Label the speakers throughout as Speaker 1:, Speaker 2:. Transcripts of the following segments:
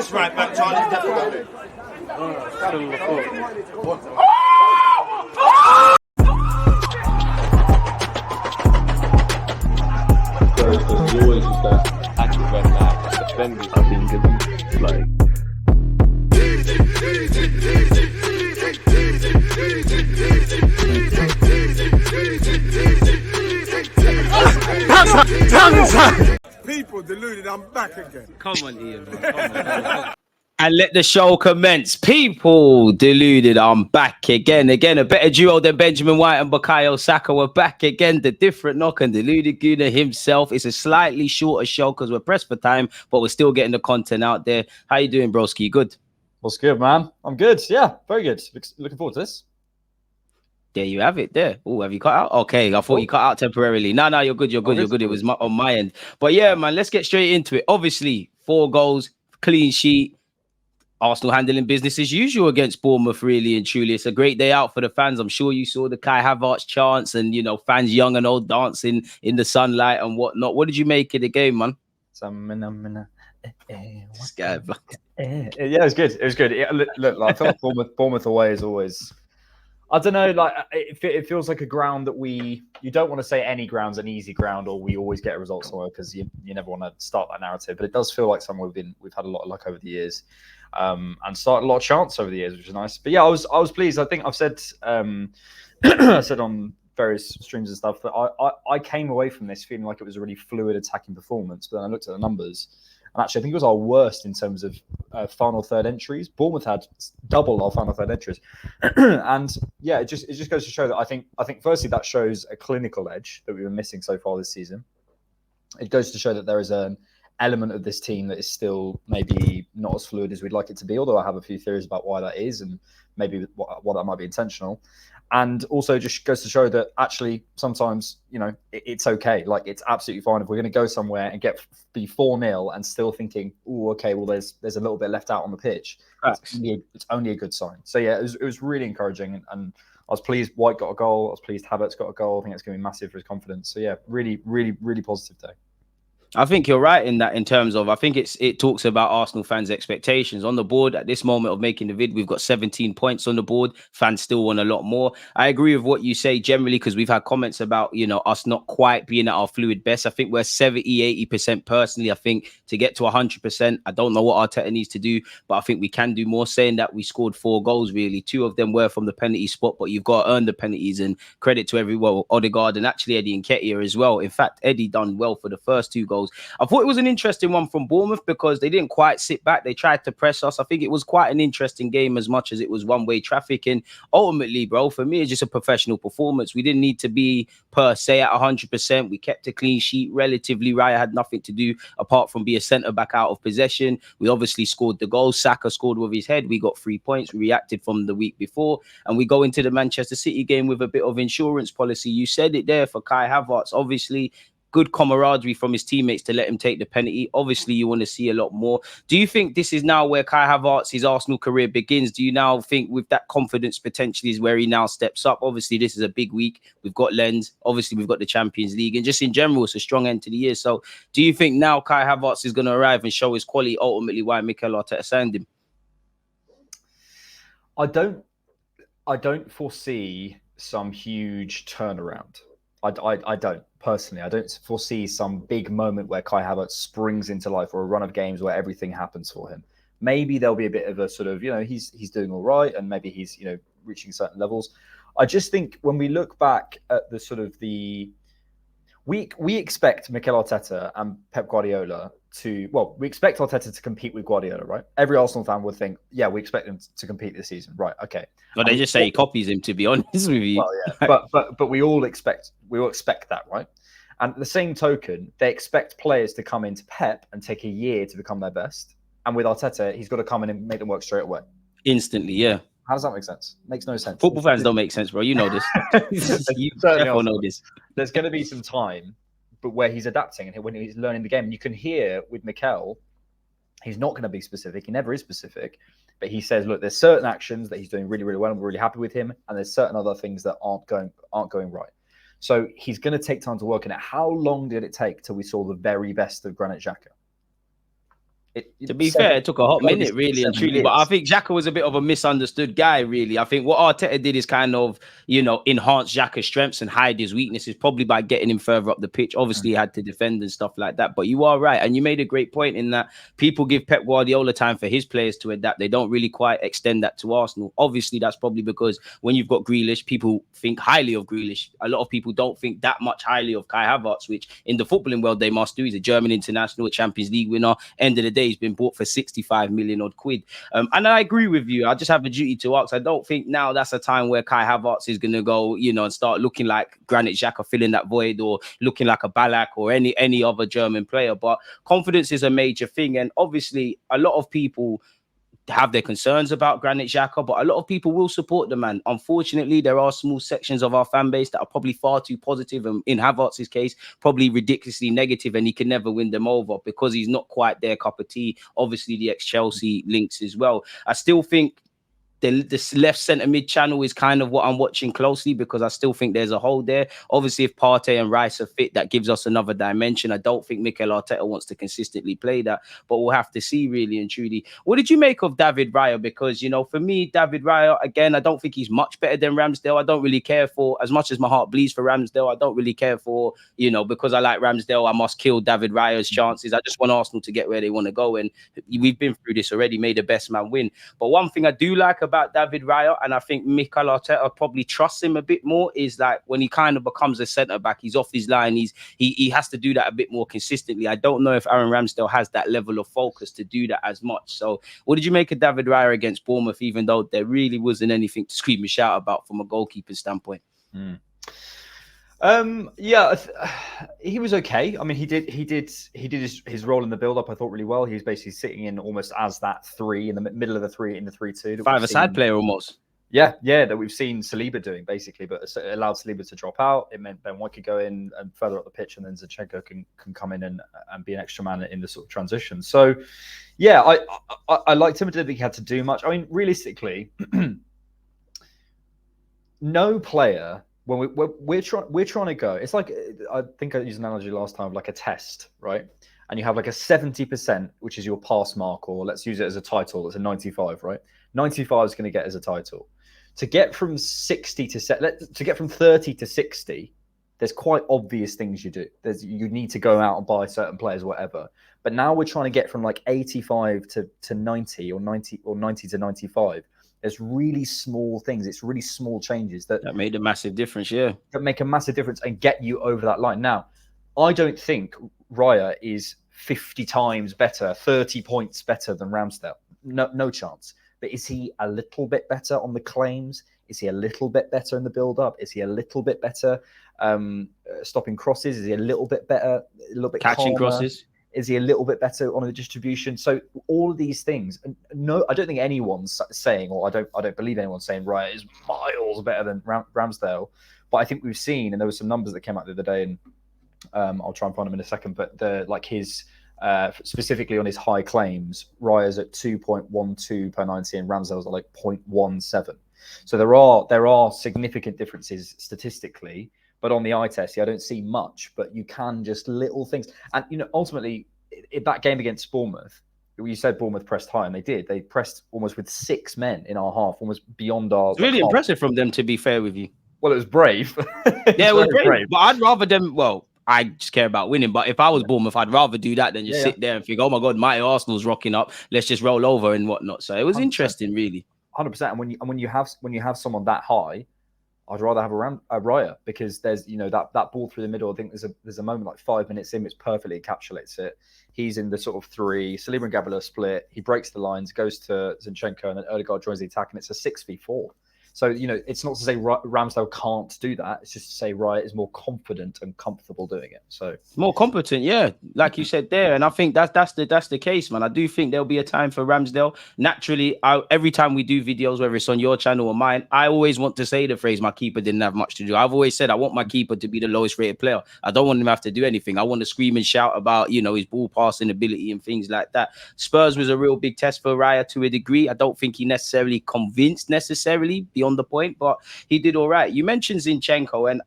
Speaker 1: This right back, Charlie's definitely.
Speaker 2: You always use that active when defenders have been given like.
Speaker 1: People deluded, I'm back again.
Speaker 3: Come on, Ian, man. Come on. And let the show commence. People deluded, I'm back again. Again, a better duo than Benjamin White and Bukayo Saka. We're back again. The different knock and deluded Guna himself. It's a slightly shorter show because we're pressed for time, but we're still getting the content out there. How you doing, broski? Good?
Speaker 4: What's good, man? I'm good. Yeah, very good. Looking forward to this.
Speaker 3: There you have it there. Oh, have you cut out? Okay, I thought you cut out temporarily. No, you're good. You're good. You're good. It was on my end. But yeah, man, let's get straight into it. Obviously, 4 goals, clean sheet. Arsenal handling business as usual against Bournemouth, really and truly. It's a great day out for the fans. I'm sure you saw the Kai Havertz chants and, you know, fans young and old dancing in the sunlight and whatnot. What did you make of the game, man?
Speaker 4: Yeah, it was good. It was good. Look, I feel like Bournemouth away is always... I don't know, like it feels like a ground that you don't want to say any ground's an easy ground or we always get a result somewhere because you never want to start that narrative. But it does feel like somewhere we've had a lot of luck over the years, and started a lot of chance over the years, which is nice. But yeah, I was pleased. I think I've said I said on various streams and stuff that I came away from this feeling like it was a really fluid attacking performance. But then I looked at the numbers. And actually, I think it was our worst in terms of final third entries. Bournemouth had double our final third entries, and yeah, it just goes to show that I think firstly that shows a clinical edge that we were missing so far this season. It goes to show that there is an element of this team that is still maybe not as fluid as we'd like it to be. Although I have a few theories about why that is, and maybe what that might be intentional. And also just goes to show that actually sometimes, you know, it's okay. Like it's absolutely fine if we're going to go somewhere and be 4-0 and still thinking, oh, okay, well, there's a little bit left out on the pitch. It's only a good sign. So yeah, it was really encouraging, and I was pleased White got a goal. I was pleased Havertz got a goal. I think it's going to be massive for his confidence. So yeah, really, really, really positive day.
Speaker 3: I think you're right in that, in terms of, I think it talks about Arsenal fans' expectations on the board. At this moment of making the vid, we've got 17 points on the board. Fans still want a lot more. I agree with what you say generally, because we've had comments about, you know, us not quite being at our fluid best. I think we're 70-80% personally. I think to get to 100%, I don't know what Arteta needs to do, but I think we can do more. Saying that we scored 4 goals, really. 2 of them were from the penalty spot, but you've got to earn the penalties, and credit to everyone, Odegaard and actually Eddie Nketiah as well. In fact, Eddie done well for the first 2 goals. I thought it was an interesting one from Bournemouth because they didn't quite sit back. They tried to press us. I think it was quite an interesting game as much as it was one-way traffic. And ultimately, bro, for me, it's just a professional performance. We didn't need to be per se at 100%. We kept a clean sheet relatively. Raya had nothing to do apart from be a centre-back out of possession. We obviously scored the goal. Saka scored with his head. We got 3 points. We reacted from the week before. And we go into the Manchester City game with a bit of insurance policy. You said it there for Kai Havertz. Obviously, good camaraderie from his teammates to let him take the penalty. Obviously, you want to see a lot more. Do you think this is now where Kai Havertz, his Arsenal career begins? Do you now think with that confidence potentially is where he now steps up? Obviously, this is a big week. We've got Lens. Obviously, we've got the Champions League. And just in general, it's a strong end to the year. So do you think now Kai Havertz is going to arrive and show his quality, ultimately why Mikel Arteta signed him?
Speaker 4: I don't foresee some huge turnaround. I don't. Personally, I don't foresee some big moment where Kai Havertz springs into life or a run of games where everything happens for him. Maybe there'll be a bit of a sort of, you know, he's doing all right and maybe he's, you know, reaching certain levels. I just think when we look back at the sort of we expect Mikel Arteta and Pep Guardiola we expect Arteta to compete with Guardiola, right? Every Arsenal fan would think, yeah, we expect him to compete this season, right? Okay.
Speaker 3: But they just say he copies him, to be honest with you.
Speaker 4: Well, yeah, but we all expect that, right? And at the same token, they expect players to come into Pep and take a year to become their best. And with Arteta, he's got to come in and make them work straight away.
Speaker 3: Instantly, yeah.
Speaker 4: How does that make sense? Makes no sense.
Speaker 3: Football fans don't make sense, bro. You know this. You definitely know this.
Speaker 4: There's going to be some time, but where he's adapting and when he's learning the game. And you can hear with Mikel, he's not going to be specific. He never is specific. But he says, look, there's certain actions that he's doing really, really well, and we're really happy with him. And there's certain other things that aren't going right. So he's going to take time to work on it. How long did it take till we saw the very best of Granit Xhaka?
Speaker 3: To be fair, it took a hot minute, really and truly.
Speaker 4: Years.
Speaker 3: But I think Xhaka was a bit of a misunderstood guy, really. I think what Arteta did is kind of, enhance Xhaka's strengths and hide his weaknesses, probably by getting him further up the pitch. Obviously, he had to defend and stuff like that. But you are right. And you made a great point in that people give Pep Guardiola time for his players to adapt. They don't really quite extend that to Arsenal. Obviously, that's probably because when you've got Grealish, people think highly of Grealish. A lot of people don't think that much highly of Kai Havertz, which in the footballing world, they must do. He's a German international, a Champions League winner. End of the day, he's been bought for 65 million odd quid. And I agree with you. I just have a duty to ask. I don't think now that's a time where Kai Havertz is going to go, and start looking like Granit Xhaka filling that void, or looking like a Ballack or any other German player. But confidence is a major thing. And obviously, a lot of people have their concerns about Granit Xhaka, but a lot of people will support the man. Unfortunately, there are small sections of our fan base that are probably far too positive, and in Havertz's case, probably ridiculously negative, and he can never win them over because he's not quite their cup of tea. Obviously, the ex-Chelsea links as well. I still think the left centre mid channel is kind of what I'm watching closely, because I still think there's a hole there. Obviously, if Partey and Rice are fit, that gives us another dimension. I don't think Mikel Arteta wants to consistently play that, but we'll have to see, really and truly. What did you make of David Raya? Because, for me, David Raya, again, I don't think he's much better than Ramsdale. I don't really care for, as much as my heart bleeds for Ramsdale, I don't really care for, because I like Ramsdale, I must kill David Raya's chances. I just want Arsenal to get where they want to go. And we've been through this already, made the best man win. But one thing I do like about David Raya, and I think Mikel Arteta probably trusts him a bit more, is like when he kind of becomes a centre back, he's off his line, he has to do that a bit more consistently. I don't know if Aaron Ramsdale has that level of focus to do that as much. So what did you make of David Raya against Bournemouth, even though there really wasn't anything to scream and shout about from a goalkeeper standpoint?
Speaker 4: He was okay. I mean, he did his role in the build-up, I thought, really well. He was basically sitting in almost as that three in the middle of the three in the 3-2.
Speaker 3: Five-a-side player almost.
Speaker 4: Yeah, that we've seen Saliba doing, basically, but it allowed Saliba to drop out. It meant Ben White could go in and further up the pitch, and then Zinchenko can come in and be an extra man in the sort of transition. So, yeah, I liked him. I didn't think he had to do much. I mean, realistically, no player, when we're trying to go, it's like, I think I used an analogy last time, like a test, right? And you have like a 70%, which is your pass mark, or let's use it as a title. It's a 95, right? 95 is going to get as a title. To get from 30 to 60, there's quite obvious things you do. You need to go out and buy certain players, whatever. But now we're trying to get from like 85 to 90, or 90 to 95. There's really small things. It's really small changes that
Speaker 3: made a massive difference. Yeah,
Speaker 4: that make a massive difference and get you over that line. Now, I don't think Raya is 50 times better, 30 points better than Ramsdale. No chance. But is he a little bit better on the claims? Is he a little bit better in the build-up? Is he a little bit better stopping crosses? Is he a little bit better, a little bit
Speaker 3: catching
Speaker 4: calmer?
Speaker 3: Crosses?
Speaker 4: Is he a little bit better on the distribution? So all of these things, no, I don't think anyone's saying, or I don't believe anyone's saying Raya is miles better than Ramsdale. But I think we've seen, and there were some numbers that came out the other day, and I'll try and find them in a second. But his specifically on his high claims, Raya's at 2.12 per 90, and Ramsdale's at like 0.17. So there are significant differences statistically. But on the eye test, I don't see much. But you can just little things. And, ultimately, in that game against Bournemouth, you said Bournemouth pressed high, and they did. They pressed almost with 6 men in our half, almost beyond our...
Speaker 3: It's really impressive from them, to be fair with you.
Speaker 4: Well, it was brave.
Speaker 3: Yeah, it was brave. But I'd rather them... Well, I just care about winning. But if I was Bournemouth, I'd rather do that than just sit there and think, oh, my God, my Arsenal's rocking up. Let's just roll over and whatnot. So it was 100%. Interesting, really.
Speaker 4: 100%. And when you have someone that high, I'd rather have a Raya, because there's that ball through the middle. I think there's a moment like 5 minutes in which perfectly encapsulates it. He's in the sort of 3. Saliba and Gabriel split. He breaks the lines, goes to Zinchenko, and then Odegaard joins the attack, and it's a 6v4. So, it's not to say Ramsdale can't do that. It's just to say Raya is more confident and comfortable doing it. So
Speaker 3: more competent, yeah, like you said there. And I think that's the case, man. I do think there'll be a time for Ramsdale. Naturally, every time we do videos, whether it's on your channel or mine, I always want to say the phrase, my keeper didn't have much to do. I've always said I want my keeper to be the lowest rated player. I don't want him to have to do anything. I want to scream and shout about, his ball passing ability and things like that. Spurs was a real big test for Raya to a degree. I don't think he necessarily convinced, beyond on the point, but he did all right. You mentioned Zinchenko, and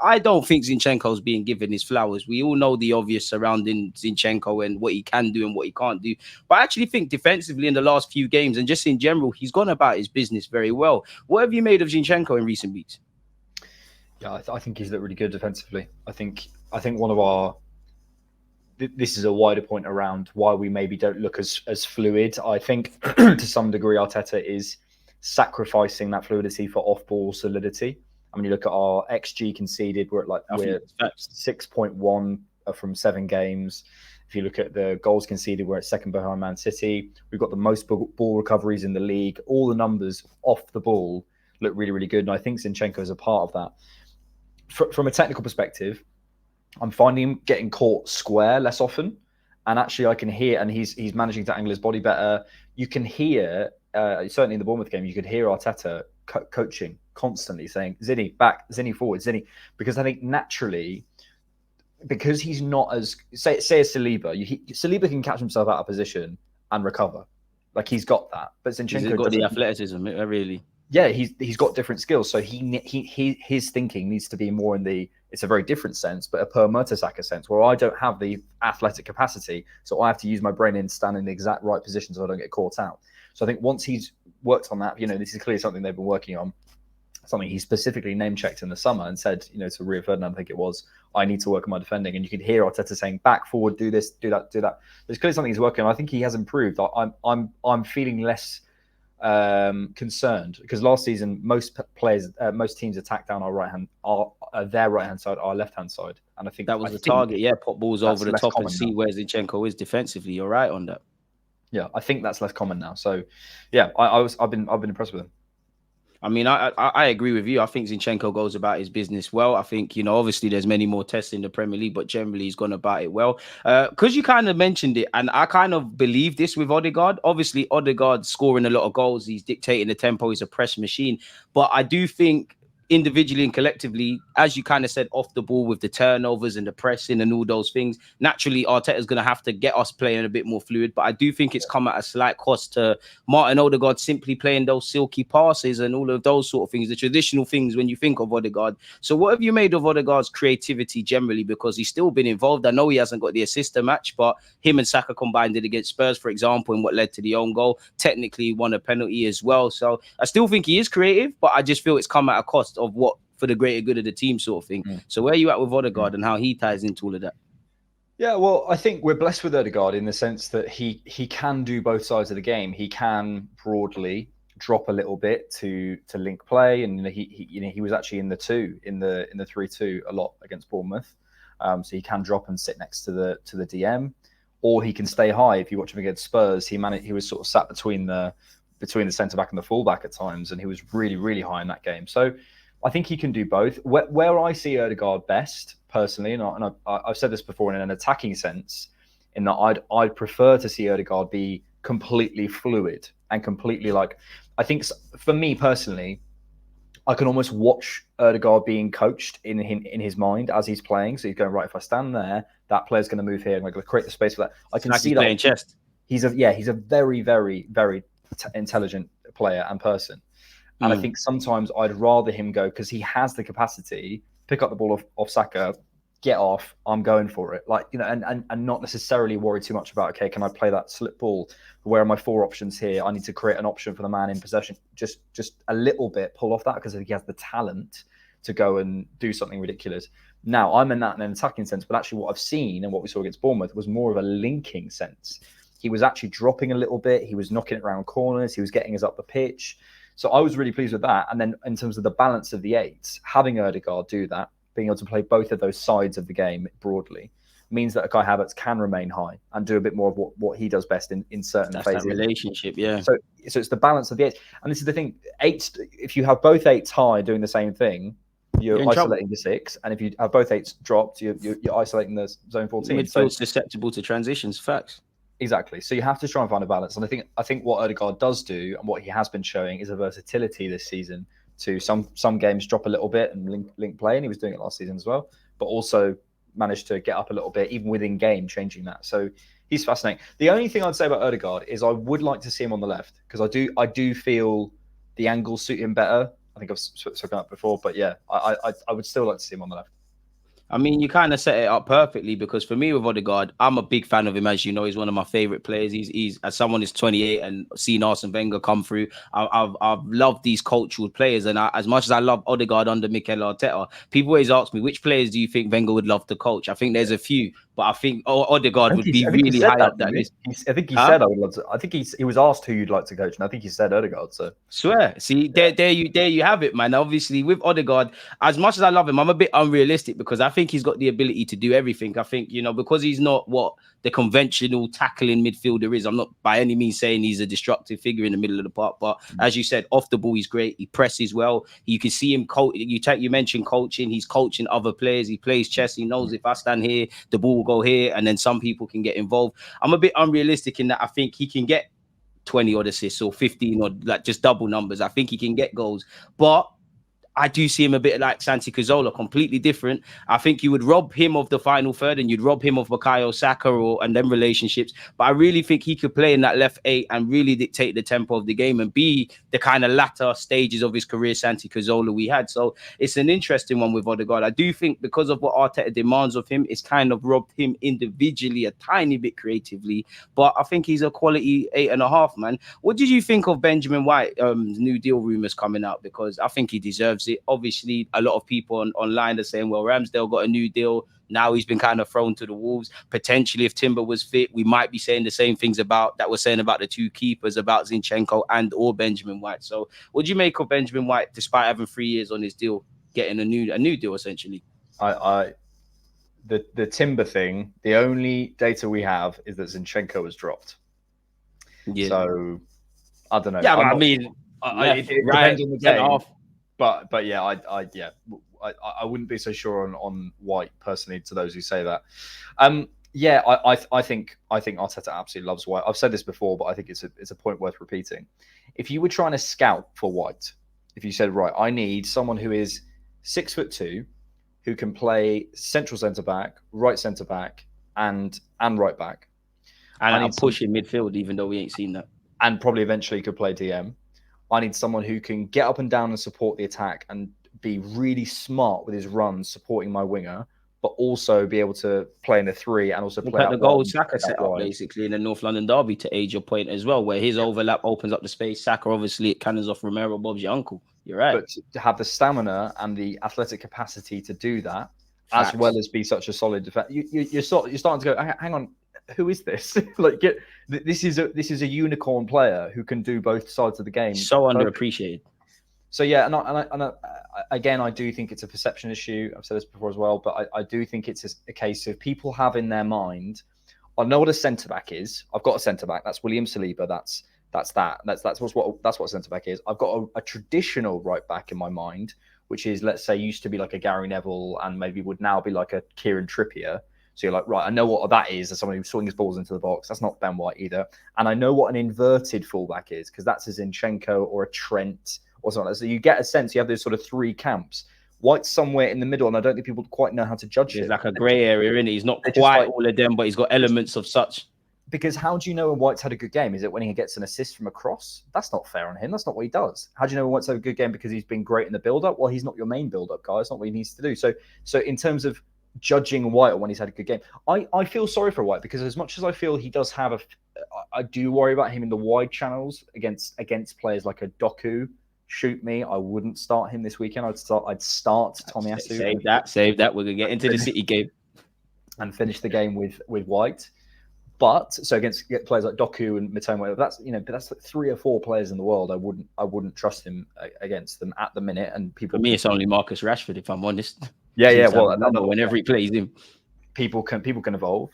Speaker 3: I don't think Zinchenko's being given his flowers. We all know the obvious surrounding Zinchenko and what he can do and what he can't do. But I actually think defensively in the last few games and just in general, he's gone about his business very well. What have you made of Zinchenko in recent weeks?
Speaker 4: Yeah, I think he's looked really good defensively. I think one of our this is a wider point around why we maybe don't look as fluid. I think to some degree Arteta is sacrificing that fluidity for off-ball solidity. I mean, you look at our XG conceded, we're at 6.1 from 7 games. If you look at the goals conceded, we're at second behind Man City. We've got the most ball recoveries in the league. All the numbers off the ball look really, really good. And I think Zinchenko is a part of that. From a technical perspective, I'm finding him getting caught square less often. And actually I can hear, and he's managing to angle his body better. You can hear, certainly in the Bournemouth game, you could hear Arteta coaching constantly saying, Zinny back, Zinny forward, Zinny. Because I think naturally, because he's not as, say a Saliba, Saliba can catch himself out of position and recover. Like he's got that. But Zinchenko
Speaker 3: he's got the athleticism, really.
Speaker 4: Yeah, he's got different skills. So his thinking needs to be more in the, it's a very different sense, but a per Mertesacker sense, where I don't have the athletic capacity, so I have to use my brain and stand in the exact right position so I don't get caught out. So I think once he's worked on that, this is clearly something they've been working on, something he specifically name-checked in the summer and said, to Rio Ferdinand, I think it was, I need to work on my defending. And you could hear Arteta saying, back, forward, do this, do that, do that. There's clearly something he's working on. I think he has improved. I'm feeling less concerned because last season most teams attack down our their right hand side, our left hand side, and I think
Speaker 3: that was the target. Yeah, pop balls over the top and see where Zinchenko is defensively. You're right on that.
Speaker 4: Yeah, I think that's less common now. So, yeah, I've been impressed with him.
Speaker 3: I mean, I agree with you. I think Zinchenko goes about his business well. I think, obviously there's many more tests in the Premier League, but generally he's gone about it well. Because you kind of mentioned it, and I kind of believe this with Odegaard. Obviously, Odegaard scoring a lot of goals. He's dictating the tempo. He's a press machine. But I do think individually and collectively, as you kind of said, off the ball with the turnovers and the pressing and all those things, naturally Arteta's going to have to get us playing a bit more fluid. But I do think it's come at a slight cost to Martin Odegaard simply playing those silky passes and all of those sort of things, the traditional things when you think of Odegaard. So what have you made of Odegaard's creativity generally? Because he's still been involved. I know he hasn't got the assist to match, but him and Saka combined it against Spurs, for example, in what led to the own goal. Technically, he won a penalty as well. So I still think he is creative, but I just feel it's come at a cost of what for the greater good of the team sort of thing. So where are you at with Odegaard and how he ties into all of that?
Speaker 4: Yeah, well, I think we're blessed with Odegaard in the sense that he can do both sides of the game. He can broadly drop a little bit to link play, and he was actually in the 3-2 a lot against Bournemouth. So he can drop and sit next to the DM, or he can stay high. If you watch him against Spurs, he was sort of sat between the centre back and the full back at times, and he was really, really high in that game. So I think he can do both. Where I see Odegaard best, personally, and I've said this before in an attacking sense, in that I'd prefer to see Odegaard be completely fluid and completely I think for me personally, I can almost watch Odegaard being coached in his mind as he's playing. So he's going, right, if I stand there, that player's going to move here, and I'm going to create the space for that. I can see that
Speaker 3: playing chess.
Speaker 4: He's a very, very, very intelligent player and person. And I think sometimes I'd rather him go, because he has the capacity, pick up the ball off Saka, get off, I'm going for it. And not necessarily worry too much about, okay, can I play that slip ball? Where are my 4 options here? I need to create an option for the man in possession. Just a little bit, pull off that, because I think he has the talent to go and do something ridiculous. Now, I'm in an attacking sense, but actually what I've seen and what we saw against Bournemouth was more of a linking sense. He was actually dropping a little bit. He was knocking it around corners. He was getting us up the pitch. So I was really pleased with that. And then in terms of the balance of the 8s, having Odegaard do that, being able to play both of those sides of the game broadly, means that Kai Havertz can remain high and do a bit more of what he does best in certain phases.
Speaker 3: That relationship, yeah.
Speaker 4: So it's the balance of the 8s. And this is the thing, 8s, if you have both 8s high doing the same thing, you're isolating the 6. And if you have both 8s dropped, you're isolating the zone 14.
Speaker 3: Midfield's susceptible to transitions, facts.
Speaker 4: Exactly. So you have to try and find a balance. And I think what Odegaard does do and what he has been showing is a versatility this season to some games drop a little bit and link play. And he was doing it last season as well, but also managed to get up a little bit, even within game, changing that. So he's fascinating. The only thing I'd say about Odegaard is I would like to see him on the left, because I do feel the angles suit him better. I think I've spoken about before, but yeah, I would still like to see him on the left.
Speaker 3: I mean, you kind of set it up perfectly because for me with Odegaard, I'm a big fan of him. As you know, he's one of my favorite players. He's as someone who's 28 and seen Arsene Wenger come through. I've loved these cultural players, and as much as I love Odegaard under Mikel Arteta, people always ask me which players do you think Wenger would love to coach. I think there's a few, but I think Odegaard would be really high up that list.
Speaker 4: I think he said I would love to. I think he was asked who you'd like to coach, and I think he said Odegaard. So
Speaker 3: swear, see there you have it, man. Obviously with Odegaard, as much as I love him, I'm a bit unrealistic because I think he's got the ability to do everything. I think, you know, because he's not what the conventional tackling midfielder is. I'm not by any means saying he's a destructive figure in the middle of the park, but as you said, off the ball he's great. He presses well. You can see him you mentioned coaching. He's coaching other players. He plays chess. He knows if I stand here, the ball will go here, and then some people can get involved. I'm a bit unrealistic in that I think he can get 20 odd assists or 15 or like just double numbers. I think he can get goals, but I do see him a bit like Santi Cazorla, completely different. I think you would rob him of the final third and you'd rob him of Bukayo Saka and them relationships. But I really think he could play in that left 8 and really dictate the tempo of the game and be the kind of latter stages of his career Santi Cazorla we had. So it's an interesting one with Odegaard. I do think because of what Arteta demands of him, it's kind of robbed him individually a tiny bit creatively. But I think he's a quality 8.5, man. What did you think of Benjamin White, new deal rumours coming out? Because I think he deserves it. Obviously, a lot of people online are saying, well, Ramsdale got a new deal. Now he's been kind of thrown to the wolves. Potentially, if Timber was fit, we might be saying the same things that we're saying about the two keepers, about Zinchenko and or Benjamin White. So what do you make of Benjamin White, despite having 3 years on his deal, getting a new deal, essentially?
Speaker 4: The Timber thing, the only data we have is that Zinchenko was dropped. Yeah. So, I don't know.
Speaker 3: Yeah, I mean,
Speaker 4: it depends on the game. But yeah, I wouldn't be so sure on White personally. To those who say that, yeah, I think Arteta absolutely loves White. I've said this before, but I think it's a point worth repeating. If you were trying to scout for White, if you said, right, I need someone who is 6'2", who can play central centre back, right centre back, and right back,
Speaker 3: and I'm pushing midfield, even though we ain't seen that,
Speaker 4: and probably eventually could play DM. I need someone who can get up and down and support the attack and be really smart with his runs, supporting my winger, but also be able to play in the 3 and also play out
Speaker 3: the goal Saka set up basically in the North London derby, to aid your point as well, where his overlap opens up the space. Saka, obviously, it cannons off Romero, Bob's your uncle. You're right.
Speaker 4: But to have the stamina and the athletic capacity to do that, as well as be such a solid defense, you're starting to go, hang on, who is this? This is a unicorn player who can do both sides of the game.
Speaker 3: So underappreciated.
Speaker 4: So yeah, and again, I do think it's a perception issue. I've said this before as well, but I do think it's a case of people have in their mind, I know what a centre back is. I've got a centre back. That's William Saliba. That's what a centre back is. I've got a traditional right back in my mind, which is, let's say, used to be like a Gary Neville and maybe would now be like a Kieran Trippier. So you're like, right, I know what that is as someone who swings balls into the box. That's not Ben White either. And I know what an inverted fullback is, because that's a Zinchenko or a Trent or something like that. So you get a sense, you have those sort of 3 camps. White's somewhere in the middle, and I don't think people quite know how to judge it.
Speaker 3: It's like a grey area, isn't it? He's not quite all of them, but he's got elements of such.
Speaker 4: Because how do you know when White's had a good game? Is it when he gets an assist from a cross? That's not fair on him. That's not what he does. How do you know when White's had a good game because he's been great in the build-up? Well, he's not your main build-up guy. It's not what he needs to do. So in terms of judging White when he's had a good game, I feel sorry for White, because as much as I feel he does have I do worry about him in the wide channels against players like a Doku. Shoot me, I wouldn't start him this weekend. I'd start Tomiyasu.
Speaker 3: Save that. We're gonna get into the City game
Speaker 4: and finish the game with White. But so against players like Doku and Mitoma, that's but that's like 3 or 4 players in the world. I wouldn't trust him against them at the minute. And people,
Speaker 3: for me, it's only Marcus Rashford, if I'm honest.
Speaker 4: Yeah. Well,
Speaker 3: whenever he plays him,
Speaker 4: people can evolve.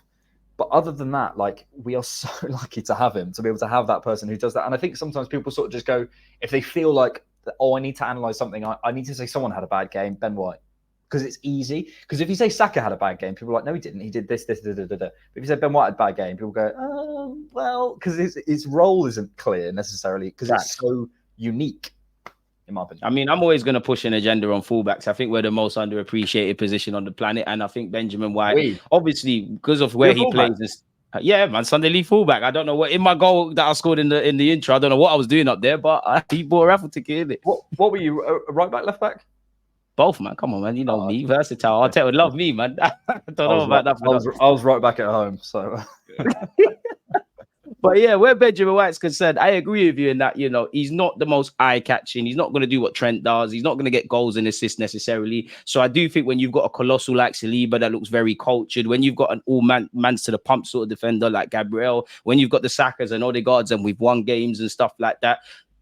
Speaker 4: But other than that, like, we are so lucky to have him, to be able to have that person who does that. And I think sometimes people sort of just go, if they feel like, I need to analyze something, I need to say someone had a bad game, Ben White. Because it's easy. Because if you say Saka had a bad game, people are like, no, he didn't. He did this. But if you say Ben White had a bad game, people go, well, because his role isn't clear necessarily, because it's so unique. In my opinion.
Speaker 3: I mean, I'm always going to push an agenda on fullbacks. I think we're the most underappreciated position on the planet. And I think Benjamin White, obviously, because of where he plays, Yeah, man, Sunday League fullback. I don't know what in my goal that I scored in the intro. I don't know what I was doing up there, but he bought a raffle ticket in it.
Speaker 4: What were you? Right back, left back?
Speaker 3: Both, man. Come on, man. You know me, versatile. Arteta would love me, man. I don't know about that.
Speaker 4: I was right back at home, so.
Speaker 3: But yeah, where Benjamin White's concerned, I agree with you in that, he's not the most eye-catching. He's not going to do what Trent does. He's not going to get goals and assists necessarily. So I do think when you've got a colossal like Saliba that looks very cultured, when you've got an all-man's to the pump sort of defender like Gabriel, when you've got the Sakas and Odegaards and we've won games and stuff like that,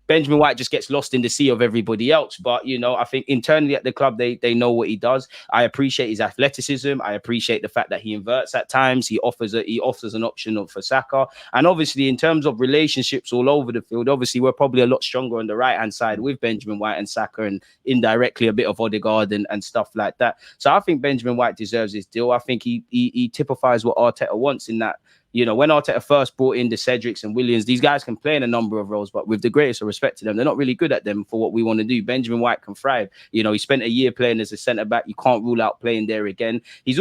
Speaker 3: Benjamin White just gets lost in the sea of everybody else. But, I think internally at the club, they know what he does. I appreciate his athleticism. I appreciate the fact that he inverts at times. He offers an option for Saka. And obviously, in terms of relationships all over the field, obviously, we're probably a lot stronger on the right-hand side with Benjamin White and Saka and indirectly a bit of Odegaard and stuff like that. So I think Benjamin White deserves his deal. I think he typifies what Arteta wants in that. When Arteta first brought in the Cedrics and Williams, these guys can play in a number of roles, but with the greatest of respect to them, they're not really good at them for what we want to do. Benjamin White can thrive. He spent a year playing as a centre-back. You can't rule out playing there again. He's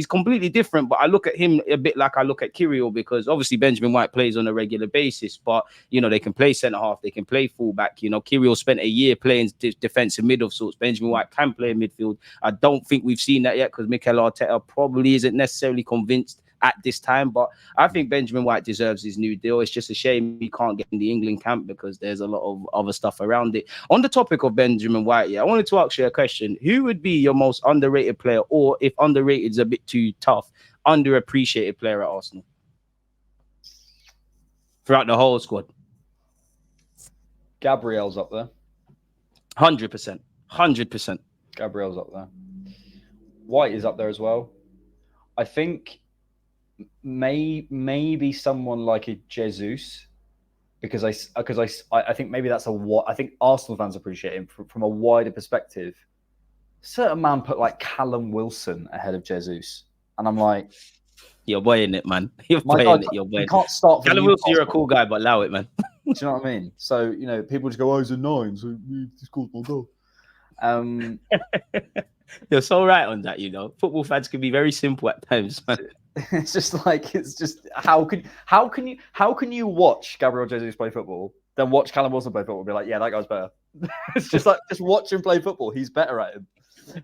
Speaker 3: completely different, but I look at him a bit like I look at Kirill because obviously Benjamin White plays on a regular basis, but, they can play centre-half, they can play full-back. Kirill spent a year playing defensive mid of sorts. Benjamin White can play in midfield. I don't think we've seen that yet because Mikel Arteta probably isn't necessarily convinced at this time, but I think Benjamin White deserves his new deal. It's just a shame he can't get in the England camp because there's a lot of other stuff around it. On the topic of Benjamin White, I wanted to ask you a question. Who would be your most underrated player, or if underrated is a bit too tough, underappreciated player at Arsenal throughout the whole squad?
Speaker 4: Gabriel's up there.
Speaker 3: 100%.
Speaker 4: Gabriel's up there. White is up there as well. I think maybe someone like a Jesus, because I think maybe that's I think Arsenal fans appreciate him from a wider perspective. Certain man put like Callum Wilson ahead of Jesus, and I'm like,
Speaker 3: you're weighing it, man. You're weighing it. You're weighing.
Speaker 4: You can't start.
Speaker 3: Callum Wilson, you're a cool guy, but allow it, man.
Speaker 4: Do you know what I mean? So people just go, "Oh, he's a 9, so he scored more goal."
Speaker 3: You're so right on that. Football fans can be very simple at times, man.
Speaker 4: It's just how can you watch Gabriel Jesus play football, then watch Callum Wilson play football and be like, yeah, that guy's better. It's just like, just watch him play football. He's better at him.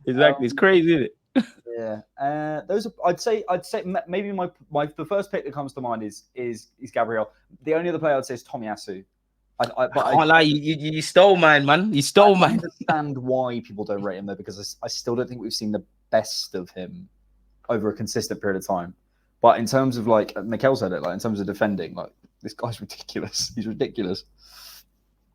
Speaker 3: Exactly. It's crazy, isn't it?
Speaker 4: Yeah. Those are, I'd say maybe the first pick that comes to mind is Gabriel. The only other player I'd say is Tomiyasu. I
Speaker 3: can't lie, you stole mine, man. You stole mine.
Speaker 4: I understand why people don't rate him though, because I still don't think we've seen the best of him over a consistent period of time. But in terms of Mikel said it, in terms of defending, this guy's ridiculous. He's ridiculous.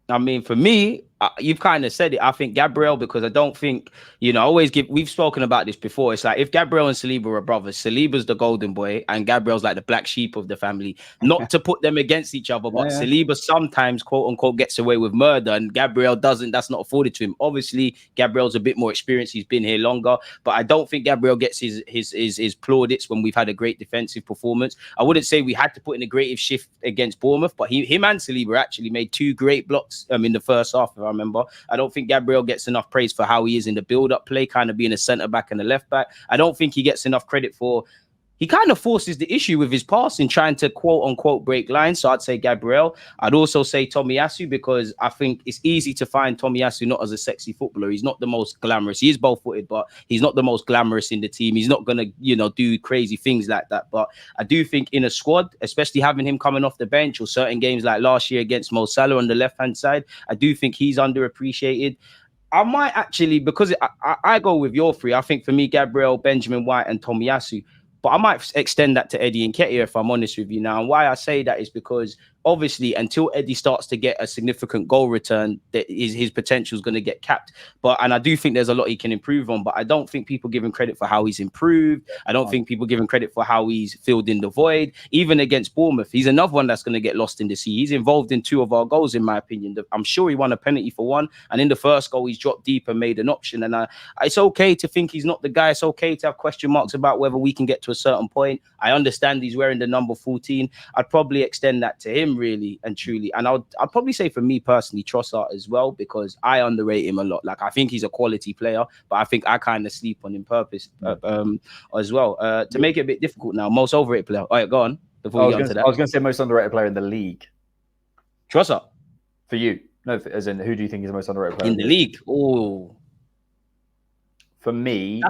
Speaker 3: I mean, for me, you've kind of said it. I think Gabriel, because I don't think, we've spoken about this before. It's like if Gabriel and Saliba were brothers, Saliba's the golden boy and Gabriel's like the black sheep of the family. Not to put them against each other, but Saliba sometimes, quote unquote, gets away with murder and Gabriel doesn't. That's not afforded to him. Obviously, Gabriel's a bit more experienced. He's been here longer, but I don't think Gabriel gets his plaudits when we've had a great defensive performance. I wouldn't say we had to put in a creative shift against Bournemouth, but him and Saliba actually made 2 great blocks in the first half, if I remember. I don't think Gabriel gets enough praise for how he is in the build-up play, kind of being a centre-back and a left-back. I don't think he gets enough credit for... He kind of forces the issue with his passing, trying to quote-unquote break lines. So I'd say Gabriel. I'd also say Tomiyasu, because I think it's easy to find Tomiyasu not as a sexy footballer. He's not the most glamorous. He is both-footed, but he's not the most glamorous in the team. He's not going to, do crazy things like that. But I do think in a squad, especially having him coming off the bench or certain games like last year against Mo Salah on the left-hand side, I do think he's underappreciated. I might actually, because I go with your 3. I think for me, Gabriel, Benjamin White and Tomiyasu. But I might extend that to Eddie Nketiah, if I'm honest with you now. And why I say that is because obviously until Eddie starts to get a significant goal return, his potential is going to get capped. And I do think there's a lot he can improve on, but I don't think people give him credit for how he's improved. I don't think people give him credit for how he's filled in the void. Even against Bournemouth, he's another one that's going to get lost in the sea. He's involved in 2 of our goals, in my opinion. I'm sure he won a penalty for 1. And in the first goal, he's dropped deep and made an option. And it's okay to think he's not the guy. It's okay to have question marks about whether we can get to a certain point. I understand he's wearing the number 14. I'd probably extend that to him, really and truly. And I'd probably say for me personally, Trossard as well, because I underrate him a lot. I think he's a quality player, but I think I kind of sleep on him purpose as well. To make it a bit difficult now, most overrated player. All right, go on. before we get onto that.
Speaker 4: I was going to say most underrated player in the league.
Speaker 3: Trossard.
Speaker 4: For you. No, as in, who do you think is the most underrated player
Speaker 3: In the league? Oh.
Speaker 4: For me,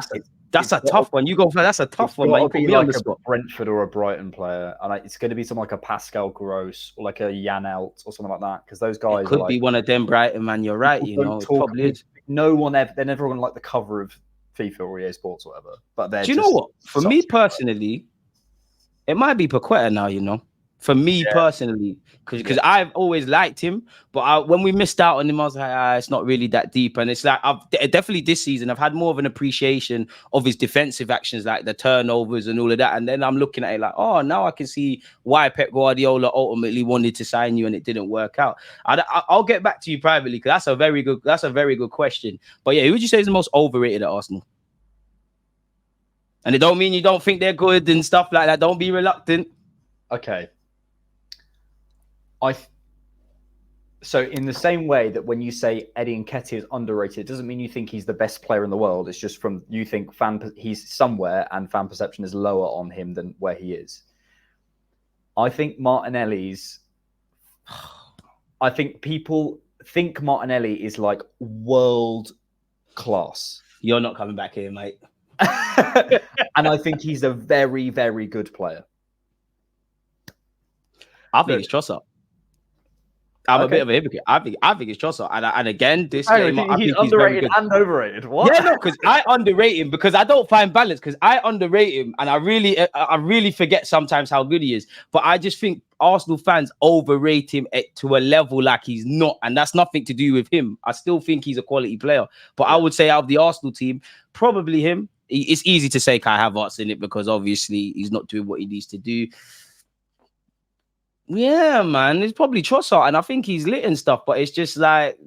Speaker 3: that's a tough one. You go for that's a tough one, man. You put me on the spot.
Speaker 4: Brentford or a Brighton player, and it's going to be something like a Pascal Gross or like a JanElt or something like that, because those guys
Speaker 3: could be one of them Brighton, man. You're right. You know, it probably is.
Speaker 4: No one ever. They're never on like the cover of FIFA or EA Sports or whatever. But they're.
Speaker 3: Do you know what? For me personally, it might be Paqueta now. You know. For me personally, because I've always liked him, but when we missed out on him, I was like, it's not really that deep. And it's like I've definitely this season I've had more of an appreciation of his defensive actions, like the turnovers and all of that. And then I'm looking at it like, oh, now I can see why Pep Guardiola ultimately wanted to sign you and it didn't work out. I'll get back to you privately because that's a very good question. But yeah, who would you say is the most overrated at Arsenal? And it don't mean you don't think they're good and stuff like that. Don't be reluctant.
Speaker 4: Okay. So in the same way that when you say Eddie Nketiah is underrated, it doesn't mean you think he's the best player in the world. It's just from you think he's somewhere and fan perception is lower on him than where he is. I think I think people think Martinelli is like world class.
Speaker 3: You're not coming back here, mate.
Speaker 4: And I think he's a very, very good player.
Speaker 3: I think it's Trossard. I'm a bit of a hypocrite. I think it's Trossard. And again, this game, I think he's
Speaker 4: underrated and overrated. What?
Speaker 3: Yeah, no, because I underrate him because I don't find balance. Because I underrate him, and I really forget sometimes how good he is. But I just think Arsenal fans overrate him to a level like he's not, and that's nothing to do with him. I still think he's a quality player. But I would say out of the Arsenal team, probably him. It's easy to say Kai Havertz in it because obviously he's not doing what he needs to do. Yeah, man, it's probably Trossard, and I think he's lit and stuff, but it's just like,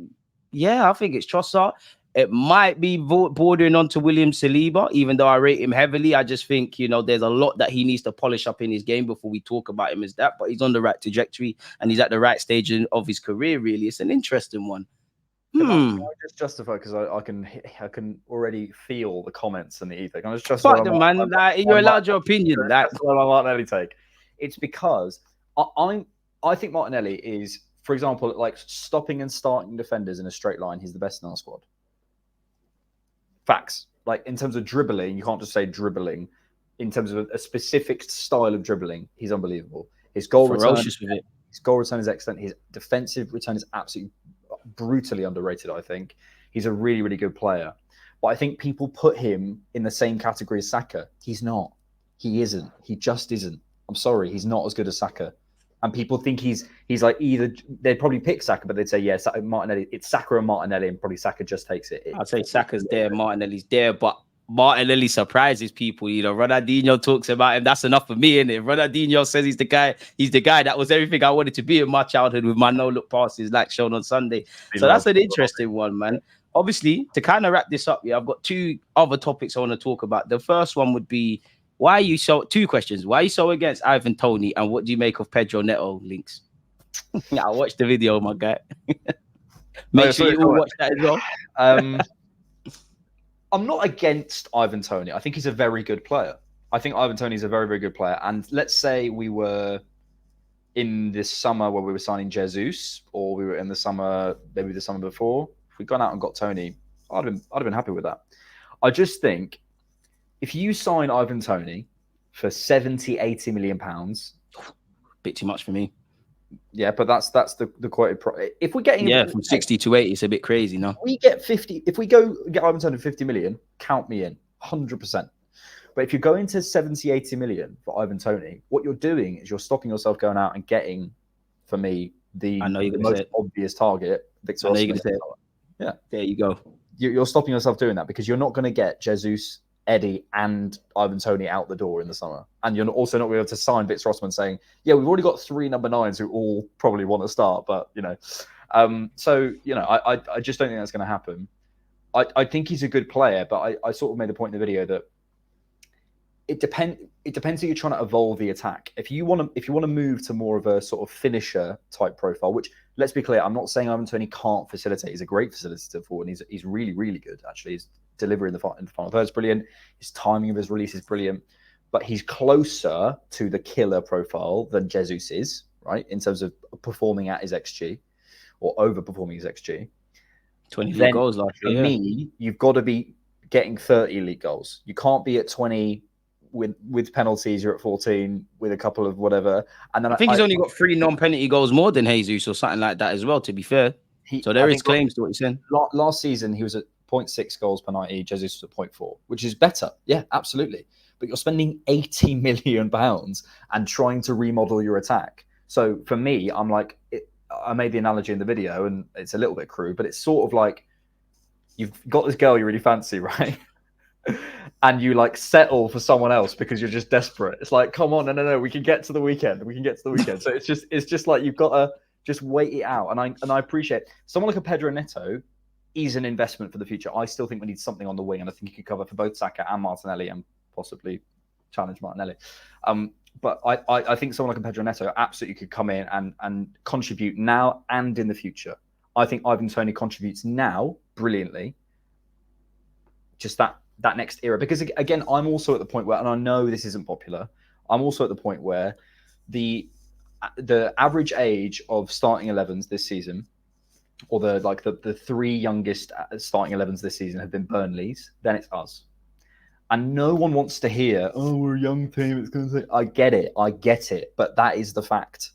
Speaker 3: yeah, I think it's Trossard. It might be bordering on to William Saliba, even though I rate him heavily. I just think, you know, there's a lot that he needs to polish up in his game before we talk about him as that, but he's on the right trajectory, and he's at the right stage of his career, really. It's an interesting one.
Speaker 4: Can I just justify, because I can already feel the comments and the ether. Can I just justify?
Speaker 3: Fuck them, man. You're allowed your opinion.
Speaker 4: That's what I Martinelli take. It's because I think Martinelli is, for example, like stopping and starting defenders in a straight line. He's the best in our squad. Facts. Like in terms of dribbling, you can't just say dribbling. In terms of a specific style of dribbling, he's unbelievable. His goal return is excellent. His defensive return is absolutely brutally underrated. I think he's a really, really good player. But I think people put him in the same category as Saka. He's not. He isn't. He just isn't. I'm sorry. He's not as good as Saka. And people think he's like either they'd probably pick Saka, but they'd say, yeah, Martinelli. It's Saka and Martinelli, and probably Saka just takes it.
Speaker 3: I'd say Saka's there, Martinelli's there, but Martinelli surprises people. You know, Ronaldinho talks about him. That's enough for me, innit? Ronaldinho says he's the guy. He's the guy that was everything I wanted to be in my childhood with my no-look passes, like shown on Sunday. So that's an interesting one, man. Obviously, to kind of wrap this up, I've got two other topics I want to talk about. The first one would be, why are you so? Two questions. Why are you so against Ivan Toney, and what do you make of Pedro Neto links? I watched the video, my guy. Make sure you all watch that as well.
Speaker 4: I'm not against Ivan Toney. I think he's a very good player. I think Ivan Toney is a very, very good player. And let's say we were in this summer where we were signing Jesus, or we were in the summer, maybe the summer before. If we'd gone out and got Toney, I'd have been happy with that. I just think if you sign Ivan Toney for 70, 80 million pounds,
Speaker 3: bit too much for me.
Speaker 4: Yeah, but that's the quoted price. If we're getting
Speaker 3: from 60 to 80, it's a bit crazy, no?
Speaker 4: We get 50. If we go get Ivan Toney 50 million, count me in 100%. But if you're going to 70, 80 million for Ivan Toney, what you're doing is you're stopping yourself going out and getting, for me, the most obvious target, Victor Osimhen. Yeah,
Speaker 3: there you go.
Speaker 4: You're stopping yourself doing that because you're not going to get Jesus, Eddie, and Ivan Toney out the door in the summer. And you're also not going to be able to sign Victor Osimhen saying, yeah, we've already got 3 number 9s who all probably want to start, but, you know. So, you know, I just don't think that's going to happen. I think he's a good player, but I sort of made the point in the video that it depends if you're trying to evolve the attack. If you want to move to more of a sort of finisher type profile, which, let's be clear, I'm not saying Ivan Toney can't facilitate. He's a great facilitator forward, and he's really, really good, actually. His delivery in the final third is brilliant. His timing of his release is brilliant. but he's closer to the killer profile than Jesus is, right? In terms of performing at his XG or overperforming his XG.
Speaker 3: 24 goals last year.
Speaker 4: For me, you've got to be getting 30 league goals. You can't be at 20 with penalties. You're at 14 with a couple of whatever. And then
Speaker 3: I think he's only got 3 non-penalty goals more than Jesus or something like that as well, to be fair. So there is claims to what he's saying.
Speaker 4: Last season, he was at 0.6 goals per 90. Jesus was at 0.4, which is better. Yeah, absolutely. But you're spending £80 million and trying to remodel your attack. So for me, I'm like, I made the analogy in the video, and it's a little bit crude, but it's sort of like you've got this girl you really fancy, right? And you like settle for someone else because you're just desperate. It's like, come on, no, we can get to the weekend. So it's just like you've got to just wait it out. And I appreciate someone like a Pedro Neto is an investment for the future. I still think we need something on the wing, and I think he could cover for both Saka and Martinelli, and possibly challenge Martinelli. But I think someone like a Pedro Neto absolutely could come in and contribute now and in the future. I think Ivan Toney contributes now brilliantly. Just that next era. Because again, I'm also at the point where, and I know this isn't popular, I'm also at the point where the average age of starting 11s this season, or the 3 youngest starting 11s this season have been Burnley's, then it's us. And no one wants to hear, oh, we're a young team. It's going to say, I get it. But that is the fact.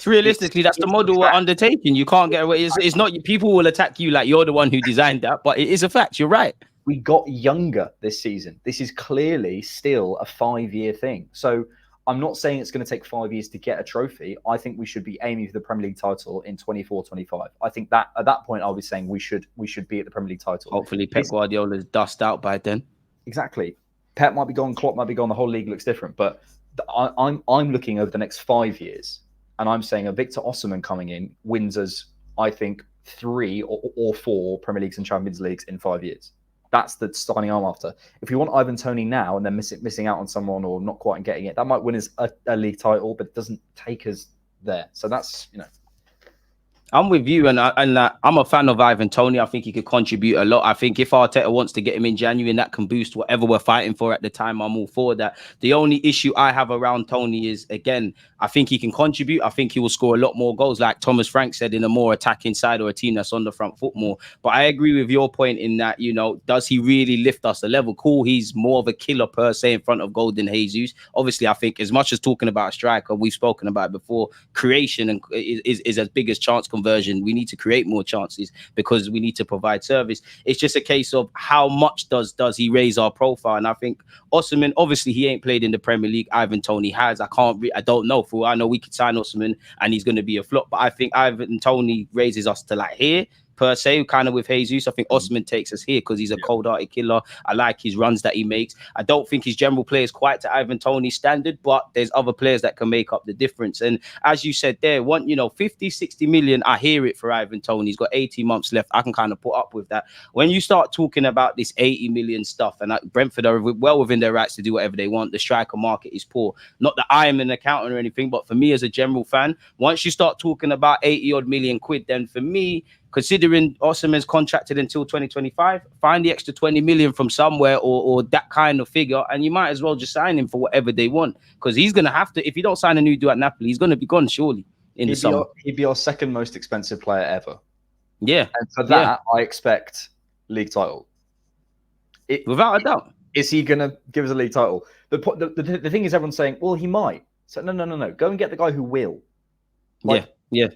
Speaker 3: Realistically, that's the model we're undertaking. You can't get away. It's not, people will attack you like you're the one who designed that, but it is a fact. You're right.
Speaker 4: We got younger this season. This is clearly still a 5-year thing. So I'm not saying it's going to take 5 years to get a trophy. I think we should be aiming for the Premier League title in 24-25. I think that at that point, I'll be saying we should be at the Premier League title.
Speaker 3: Hopefully Pep Guardiola's dust out by then.
Speaker 4: Exactly. Pep might be gone, Klopp might be gone, the whole league looks different. But I'm looking over the next 5 years, and I'm saying a Victor Osimhen coming in wins us, I think, 3 or 4 Premier Leagues and Champions Leagues in 5 years. That's the signing I'm after. If we want Ivan Toney now and then missing out on someone or not quite getting it, that might win us a league title, but it doesn't take us there. So that's,
Speaker 3: I'm with you, and I'm a fan of Ivan Toney. I think he could contribute a lot. I think if Arteta wants to get him in January and that can boost whatever we're fighting for at the time, I'm all for that. The only issue I have around Toney is, again, I think he can contribute. I think he will score a lot more goals, like Thomas Frank said, in a more attacking side or a team that's on the front foot more. But I agree with your point in that, does he really lift us a level? Cool, he's more of a killer per se in front of goal than Jesus. Obviously, I think as much as talking about a striker, we've spoken about it before, creation and is as big as chance conversion. We need to create more chances because we need to provide service. It's just a case of how much does he raise our profile? And I think Osimhen, obviously he ain't played in the Premier League. Ivan Toney has. I don't know. For all I know, we could sign Osimhen and he's going to be a flop. But I think Ivan Toney raises us to like here. Per se, kind of with Jesus. I think Osimhen takes us here because he's a cold-hearted killer. I like his runs that he makes. I don't think his general play is quite to Ivan Toney's standard, but there's other players that can make up the difference. And as you said there, 50, 60 million, I hear it for Ivan Toney. He's got 18 months left. I can kind of put up with that. When you start talking about this 80 million stuff, and Brentford are well within their rights to do whatever they want. The striker market is poor. Not that I am an accountant or anything, but for me as a general fan, once you start talking about 80 odd million quid, then for me, considering Osimhen's contracted until 2025, find the extra 20 million from somewhere or that kind of figure, and you might as well just sign him for whatever they want, because he's going to have to, if you don't sign a new deal at Napoli, he's going to be gone surely in the summer.
Speaker 4: He'd be our second most expensive player ever.
Speaker 3: Yeah.
Speaker 4: And for that, I expect league title.
Speaker 3: Without a doubt.
Speaker 4: Is he going to give us a league title? The thing is, everyone's saying, well, he might. So no. Go and get the guy who will.
Speaker 3: Yeah.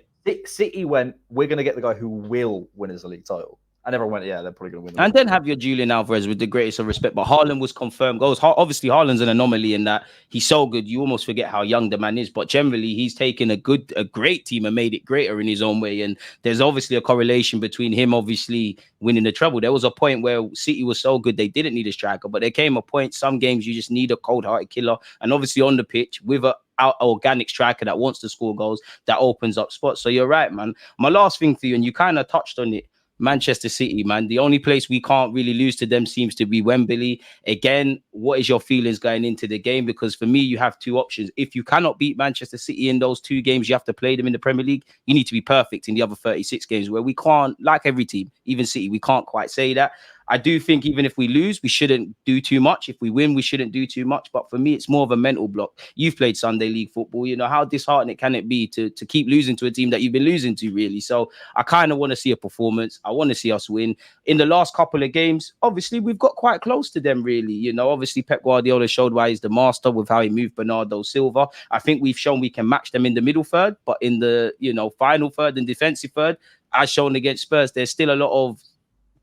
Speaker 4: City went, we're going to get the guy who will win us a league title. And everyone went, yeah, they're probably going to win.
Speaker 3: And then have your Julian Alvarez with the greatest of respect. But Haaland was confirmed goals. Obviously, Haaland's an anomaly in that he's so good. You almost forget how young the man is. But generally, he's taken a great team and made it greater in his own way. And there's obviously a correlation between him obviously winning the treble. There was a point where City was so good, they didn't need a striker. But there came a point, some games you just need a cold-hearted killer. And obviously on the pitch with a organic striker that wants to score goals, that opens up spots. So you're right, man. My last thing for you, and you kind of touched on it, Manchester City, man. The only place we can't really lose to them seems to be Wembley. Again, what is your feelings going into the game? Because for me, you have two options. If you cannot beat Manchester City in those 2 games, you have to play them in the Premier League. You need to be perfect in the other 36 games, where we can't, like every team, even City, we can't quite say that. I do think even if we lose, we shouldn't do too much. If we win, we shouldn't do too much. But for me, it's more of a mental block. You've played Sunday League football. You know, how disheartening can it be to keep losing to a team that you've been losing to, really? So I kind of want to see a performance. I want to see us win. In the last couple of games, obviously, we've got quite close to them, really. You know, obviously, Pep Guardiola showed why he's the master with how he moved Bernardo Silva. I think we've shown we can match them in the middle third, but in the, you know, final third and defensive third, as shown against Spurs, there's still a lot of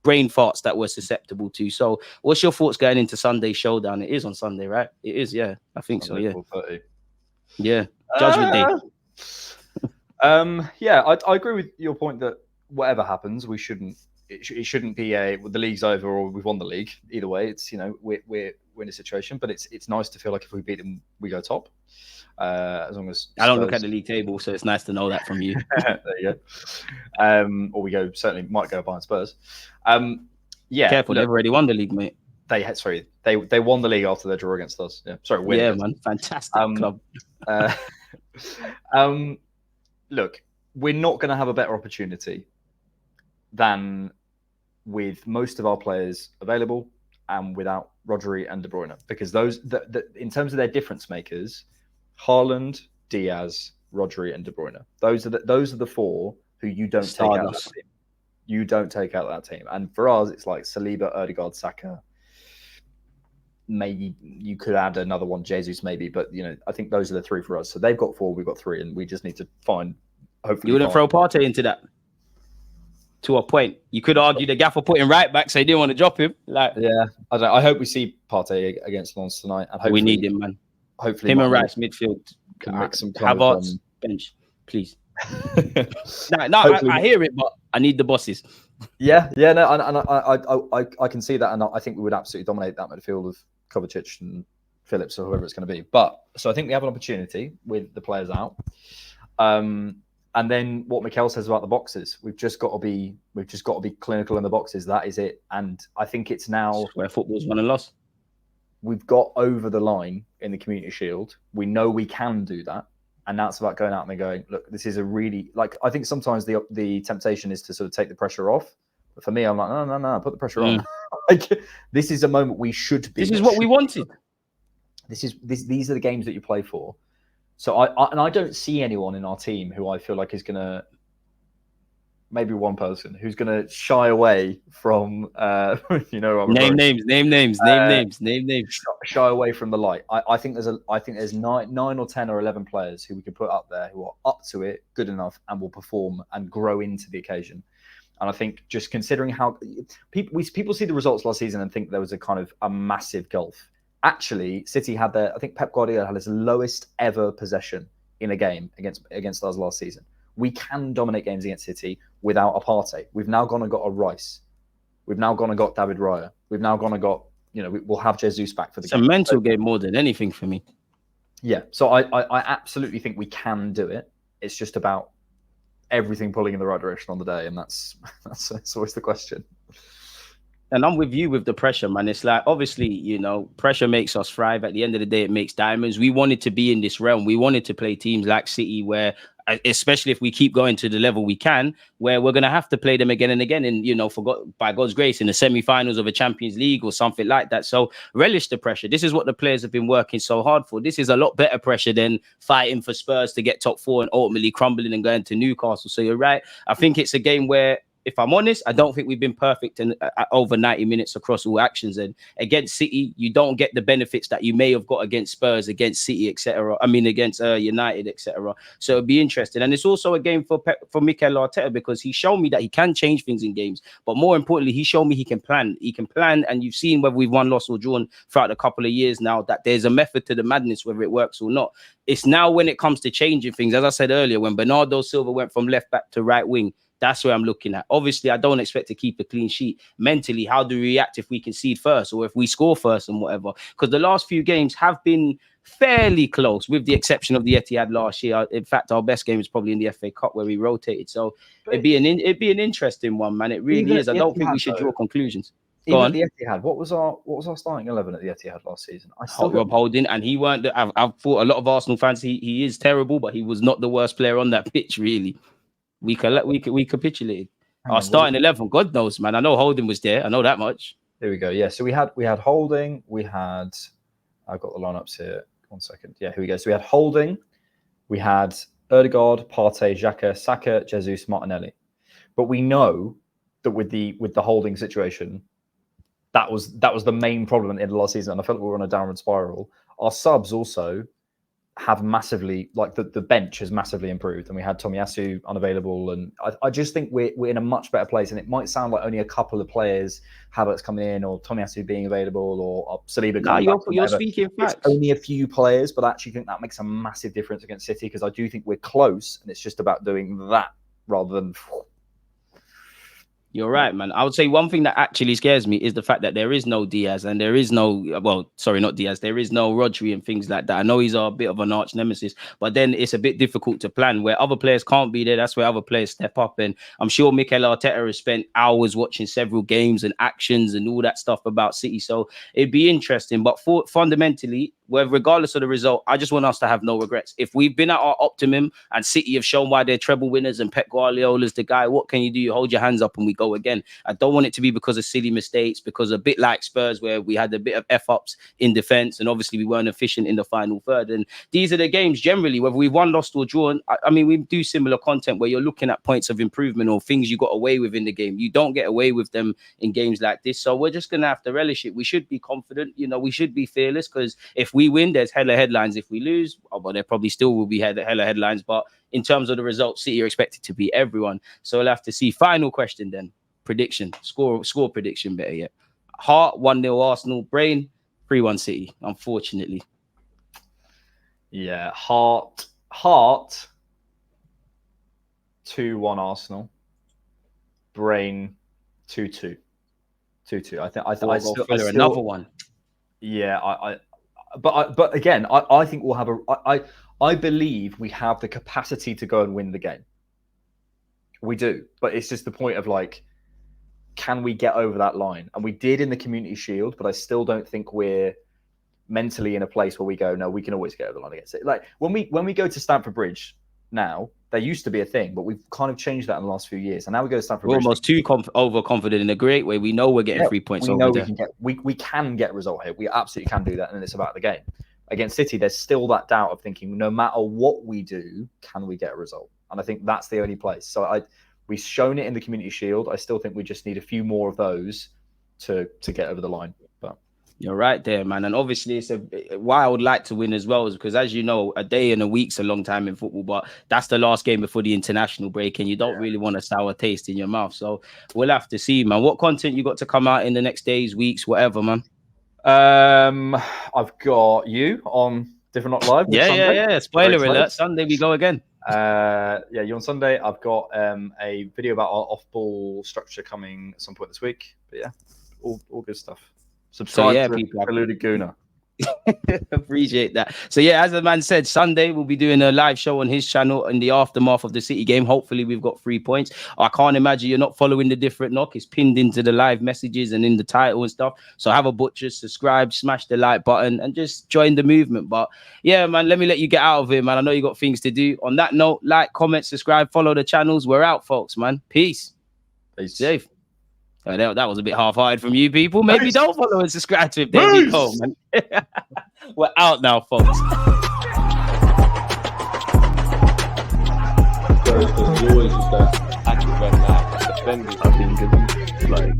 Speaker 3: brain farts that we're susceptible to. So what's your thoughts going into Sunday's showdown? It is on Sunday, right? It is, yeah. I think Sunday, so, yeah. 4:30. Yeah. Judgment Day.
Speaker 4: Yeah, I agree with your point that whatever happens, it shouldn't be the league's over or we've won the league. Either way, it's, you know, we're in a situation, but it's nice to feel like if we beat them, we go top. As long as
Speaker 3: I don't look at the league table, so it's nice to know that from you.
Speaker 4: There you go. Or we might go behind Spurs. Yeah,
Speaker 3: careful, they've already won the league, mate.
Speaker 4: They won the league after their draw against us. Yeah, sorry, win.
Speaker 3: Yeah, man, fantastic club.
Speaker 4: Look, we're not going to have a better opportunity than with most of our players available and without Rodri and De Bruyne, because those, in terms of their difference makers, Haaland, Diaz, Rodri, and De Bruyne. Those are the four who you don't take out of that team. You don't take out that team. And for us, it's like Saliba, Ødegaard, Saka. Maybe you could add another one, Jesus, maybe. But, you know, I think those are the three for us. So they've got 4, we've got 3, and we just need to find, hopefully.
Speaker 3: You wouldn't throw Partey into that? To a point. You could argue the gaffer put him right back, so he didn't want to drop him. Like,
Speaker 4: yeah, I hope we see Partey against Lens tonight. And
Speaker 3: we need him, man.
Speaker 4: Hopefully,
Speaker 3: him and Rice midfield
Speaker 4: can make some
Speaker 3: Havertz bench, please. I hear it, but I need the bosses.
Speaker 4: Yeah, no, and I can see that, and I think we would absolutely dominate that midfield of Kovacic and Phillips or whoever it's going to be. But so I think we have an opportunity with the players out, and then what Mikel says about the boxes, we've just got to be clinical in the boxes. That is it, and I think it's now
Speaker 3: where football's won and lost.
Speaker 4: We've got over the line in the Community Shield. We know we can do that. And now it's about going out and going, look, this is a really, like, I think sometimes the temptation is to sort of take the pressure off. But for me, I'm like, no, put the pressure on. Like, this is a moment we should be.
Speaker 3: This is what we wanted.
Speaker 4: These are the games that you play for. So I don't see anyone in our team who I feel like is going to, maybe one person who's going to shy away from, you know,
Speaker 3: name names.
Speaker 4: Shy away from the light. I think there's 9 or 10 or 11 players who we can put up there who are up to it, good enough, and will perform and grow into the occasion. And I think just considering how people see the results last season and think there was a massive gulf. Actually, City had I think Pep Guardiola had his lowest ever possession in a game against us last season. We can dominate games against City without a Partey. We've now gone and got a Rice. We've now gone and got David Raya. We've now gone and got, you know, we'll have Jesus back for the game.
Speaker 3: It's a mental game more than anything for me.
Speaker 4: Yeah, so I absolutely think we can do it. It's just about everything pulling in the right direction on the day, and that's always the question.
Speaker 3: And I'm with you with the pressure, man. It's like, obviously, you know, pressure makes us thrive. At the end of the day, it makes diamonds. We wanted to be in this realm. We wanted to play teams like City where, especially if we keep going to the level we can, where we're going to have to play them again and again. And, you know, by God's grace, in the semi-finals of a Champions League or something like that. So relish the pressure. This is what the players have been working so hard for. This is a lot better pressure than fighting for Spurs to get top 4 and ultimately crumbling and going to Newcastle. So you're right. I think it's a game where, if I'm honest, I don't think we've been perfect in over 90 minutes across all actions. And against City, you don't get the benefits that you may have got against Spurs, against City, etc. I mean, against United, etc. So it'll be interesting. And it's also a game for Mikel Arteta, because he showed me that he can change things in games. But more importantly, he showed me he can plan. He can plan. And you've seen whether we've won, lost, or drawn throughout a couple of years now, that there's a method to the madness, whether it works or not. It's now when it comes to changing things. As I said earlier, when Bernardo Silva went from left back to right wing, that's where I'm looking at. Obviously, I don't expect to keep a clean sheet. Mentally, how do we react if we concede first or if we score first and whatever? Because the last few games have been fairly close, with the exception of the Etihad last year. In fact, our best game is probably in the FA Cup where we rotated. So it'd be an interesting one, man. It really is. I don't think we should draw conclusions. Go on.
Speaker 4: The Etihad. What was our starting 11 at the Etihad last season?
Speaker 3: Rob Holding, and he weren't. I've thought a lot of Arsenal fans. He is terrible, but he was not the worst player on that pitch, really. We capitulated. Our starting 11, God knows, man. I know Holding was there. I know that much.
Speaker 4: There we go. Yeah, so we had Holding. I've got the lineups here. 1 second. Yeah, here we go. So we had Holding. We had Ødegaard, Partey, Xhaka, Saka, Jesus, Martinelli. But we know that with the Holding situation, that was the main problem in the last season. And I felt like we were on a downward spiral. Our subs also have massively, like the bench has massively improved, and we had Tomiyasu unavailable, and I just think we're in a much better place. And it might sound like only a couple of players, Havertz coming in, or Tomiyasu being available, or Saliba.
Speaker 3: No, you're speaking facts.
Speaker 4: It's only a few players, but I actually think that makes a massive difference against City, because I do think we're close, and it's just about doing that rather than.
Speaker 3: You're right, man. I would say one thing that actually scares me is the fact that there is no Diaz and there is no, well, sorry, not Diaz. There is no Rodri and things like that. I know he's a bit of an arch nemesis, but then it's a bit difficult to plan where other players can't be there. That's where other players step up. And I'm sure Mikel Arteta has spent hours watching several games and actions and all that stuff about City. So it'd be interesting. But fundamentally, regardless of the result, I just want us to have no regrets. If we've been at our optimum and City have shown why they're treble winners and Pep Guardiola's the guy, what can you do? You hold your hands up and we go again. I don't want it to be because of silly mistakes, because a bit like Spurs where we had a bit of F-ups in defence and obviously we weren't efficient in the final third. And these are the games generally, whether we've won, lost or drawn. I mean, we do similar content where you're looking at points of improvement or things you got away with in the game. You don't get away with them in games like this. So we're just going to have to relish it. We should be confident. You know, we should be fearless, because if we win, there's hella headlines. If we lose, well, there probably still will be hella headlines. But in terms of the results, City are expected to beat everyone. So we'll have to see. Final question then. Prediction. Score prediction, better yet. Heart, 1-0 Arsenal. Brain, 3-1 City, unfortunately.
Speaker 4: Yeah, Heart 2-1 Arsenal. Brain 2-2. 2-2. I think I still
Speaker 3: another one.
Speaker 4: Yeah, but again, I think we'll have I believe we have the capacity to go and win the game. We do, but it's just the point of like, can we get over that line? And we did in the Community Shield, but I still don't think we're mentally in a place where we go, no, we can always get over the line against it. Like when we go to Stamford Bridge now, there used to be a thing, but we've kind of changed that in the last few years. And now we go to Stamford Bridge.
Speaker 3: We're almost too overconfident in a great way. We know we're getting 3 points over there.
Speaker 4: We can get a result here. We absolutely can do that, and it's about the game. Against City, there's still that doubt of thinking, no matter what we do, can we get a result? And I think that's the only place. So we've shown it in the Community Shield. I still think we just need a few more of those to get over the line. But
Speaker 3: you're right there, man. And obviously, it's why I would like to win as well is because, as you know, a day and a week's a long time in football, but that's the last game before the international break, and you don't really want a sour taste in your mouth. So we'll have to see, man. What content you got to come out in the next days, weeks, whatever, man?
Speaker 4: I've got you on Different Not Live.
Speaker 3: Yeah. Spoiler alert. Sunday we go again.
Speaker 4: You on Sunday. I've got a video about our off-ball structure coming at some point this week. But yeah, all good stuff. Subscribe to Deluded Gooner.
Speaker 3: Appreciate that. So yeah, as the man said, Sunday we'll be doing a live show on his channel in the aftermath of the City game. Hopefully we've got 3 points. I can't imagine you're not following the Different Knock. It's pinned into the live messages and in the title and stuff. So have a butcher, subscribe, smash the like button and just join the movement. But yeah, man, let me let you get out of here, man. I know you got things to do. On that note, like, comment, subscribe, follow the channels. We're out, folks, man. Peace. Safe. That was a bit half-hearted from you people. Maybe don't follow and subscribe to it. There we go, man. We're out now, folks.
Speaker 2: There's always just that active red light. Defenders, I think, like.